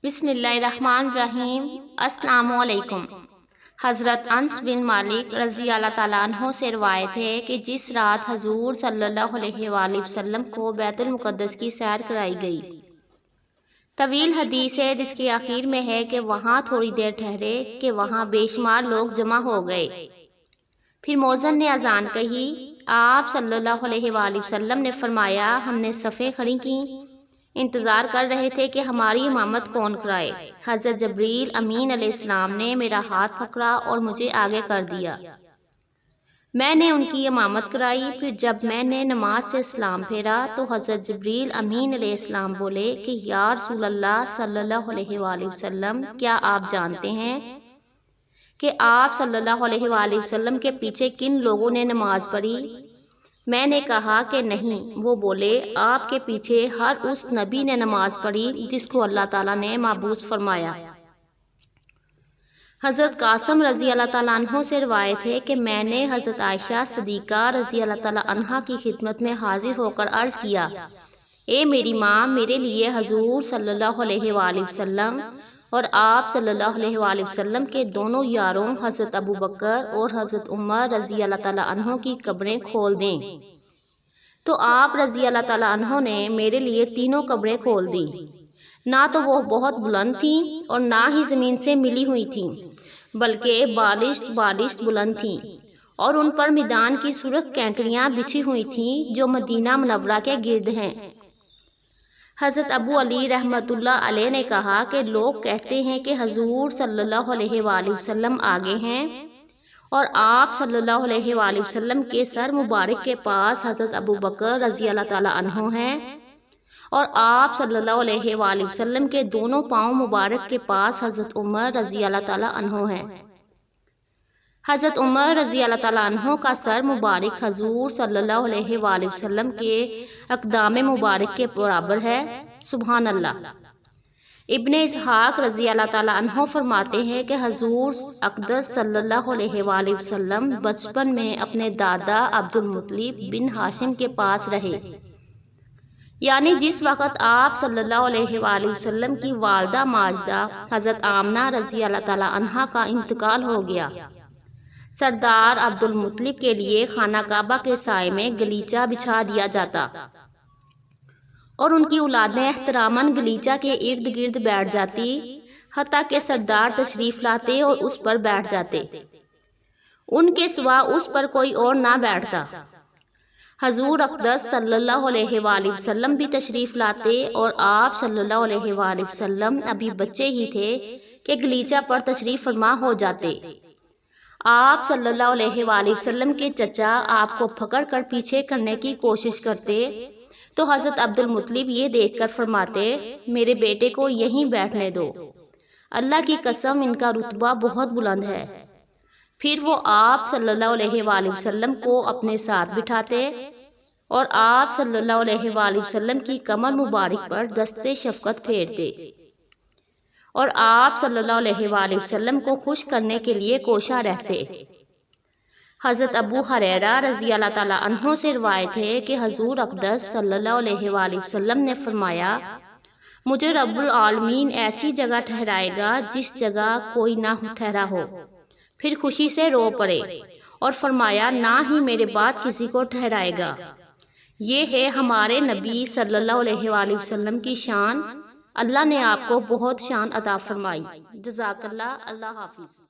بسم اللہ الرحمن الرحیم۔ السلام علیکم۔ حضرت انس بن مالک رضی اللہ تعالیٰ عنہ سے روایت ہے کہ جس رات حضور صلی اللہ علیہ وآلہ وسلم کو بیت المقدس کی سیر کرائی گئی، طویل حدیث ہے جس کے آخر میں ہے کہ وہاں تھوڑی دیر ٹھہرے کہ وہاں بے شمار لوگ جمع ہو گئے۔ پھر مؤذن نے اذان کہی، آپ صلی اللہ علیہ وآلہ وسلم نے فرمایا، ہم نے صفیں کھڑی کی، انتظار کر رہے تھے کہ ہماری امامت کون کرائے۔ حضرت جبریل امین علیہ السلام نے میرا ہاتھ پکڑا اور مجھے آگے کر دیا، میں نے ان کی امامت کرائی۔ پھر جب میں نے نماز سے سلام پھیرا تو حضرت جبریل امین علیہ السلام بولے کہ یا رسول اللہ صلی اللہ علیہ وآلہ وسلم، کیا آپ جانتے ہیں کہ آپ صلی اللہ علیہ وآلہ وسلم کے پیچھے کن لوگوں نے نماز پڑھی؟ میں نے کہا کہ نہیں۔ وہ بولے، آپ کے پیچھے ہر اس نبی نے نماز پڑھی جس کو اللہ تعالیٰ نے مبعوث فرمایا۔ حضرت قاسم رضی اللہ تعالیٰ عنہ سے روایت ہے کہ میں نے حضرت عائشہ صدیقہ رضی اللہ تعالیٰ عنہ کی خدمت میں حاضر ہو کر عرض کیا، اے میری ماں، میرے لیے حضور صلی اللہ علیہ وآلہ وسلم اور آپ صلی اللہ علیہ وآلہ وسلم کے دونوں یاروں حضرت ابو بکر اور حضرت عمر رضی اللہ تعالیٰ عنہ کی قبریں کھول دیں۔ تو آپ رضی اللہ تعالیٰ عنہ نے میرے لیے تینوں قبریں کھول دیں۔ نہ تو وہ بہت بلند تھیں اور نہ ہی زمین سے ملی ہوئی تھیں، بلکہ بالشت بلند تھیں، اور ان پر میدان کی سرخ کینکریاں بچھی ہوئی تھیں جو مدینہ منورہ کے گرد ہیں۔ حضرت ابو علی رحمۃ اللہ علیہ نے کہا کہ لوگ کہتے ہیں کہ حضور صلی اللہ علیہ وآلہ وسلم آگے ہیں اور آپ صلی اللہ علیہ وآلہ وسلم کے سر مبارک کے پاس حضرت ابو بکر رضی اللہ تعالیٰ عنہ ہیں، اور آپ صلی اللہ علیہ وآلہ وسلم کے دونوں پاؤں مبارک کے پاس حضرت عمر رضی اللہ تعالیٰ عنہ ہیں۔ حضرت عمر رضی اللہ تعالیٰ عنہ کا سر مبارک حضور صلی اللہ علیہ وآلہ وسلم کے اقدام مبارک کے برابر ہے۔ سبحان اللہ۔ ابن اسحاق رضی اللہ تعالیٰ عنہ فرماتے ہیں کہ حضور اقدس صلی اللہ علیہ وآلہ وسلم بچپن میں اپنے دادا عبد المطلب بن ہاشم کے پاس رہے، یعنی جس وقت آپ صلی اللہ علیہ وآلہ وسلم کی والدہ ماجدہ حضرت آمنہ رضی اللہ تعالیٰ عنہا کا انتقال ہو گیا۔ سردار عبد المطلب کے لیے خانہ کعبہ کے سائے میں گلیچہ بچھا دیا جاتا اور ان کی اولادیں احتراماً گلیچہ کے ارد گرد بیٹھ جاتی، حتیٰ کہ سردار تشریف لاتے اور اس پر بیٹھ جاتے، ان کے سوا اس پر کوئی اور نہ بیٹھتا۔ حضور اقدس صلی اللہ علیہ وآلہ وسلم بھی تشریف لاتے اور آپ صلی اللہ علیہ وآلہ وسلم ابھی بچے ہی تھے کہ گلیچہ پر تشریف فرما ہو جاتے۔ آپ صلی اللہ علیہ وآلہ وسلم کے چچا آپ کو پکڑ کر پیچھے کرنے کی کوشش کرتے تو حضرت عبد المطلب یہ دیکھ کر فرماتے، میرے بیٹے کو یہیں بیٹھنے دو، اللہ کی قسم ان کا رتبہ بہت بلند ہے۔ پھر وہ آپ صلی اللہ علیہ وآلہ وسلم کو اپنے ساتھ بٹھاتے اور آپ صلی اللہ علیہ وآلہ وسلم کی کمر مبارک پر دستے شفقت پھیرتے اور آپ صلی اللہ علیہ وآلہ وسلم کو خوش کرنے کے لیے کوشاں رہتے۔ حضرت ابو ہریرہ رضی اللہ تعالیٰ عنہ سے روایت ہے کہ حضور اقدس صلی اللہ علیہ وآلہ وسلم نے فرمایا، مجھے رب العالمین ایسی جگہ ٹھہرائے گا جس جگہ کوئی نہ ٹھہرا ہو، پھر خوشی سے رو پڑے، اور فرمایا نہ ہی میرے بعد کسی کو ٹھہرائے گا۔ یہ ہے ہمارے نبی صلی اللہ علیہ وآلہ وسلم کی شان۔ اللہ نے آپ کو بہت شان عطا فرمائی۔ جزاک اللہ۔ اللہ حافظ۔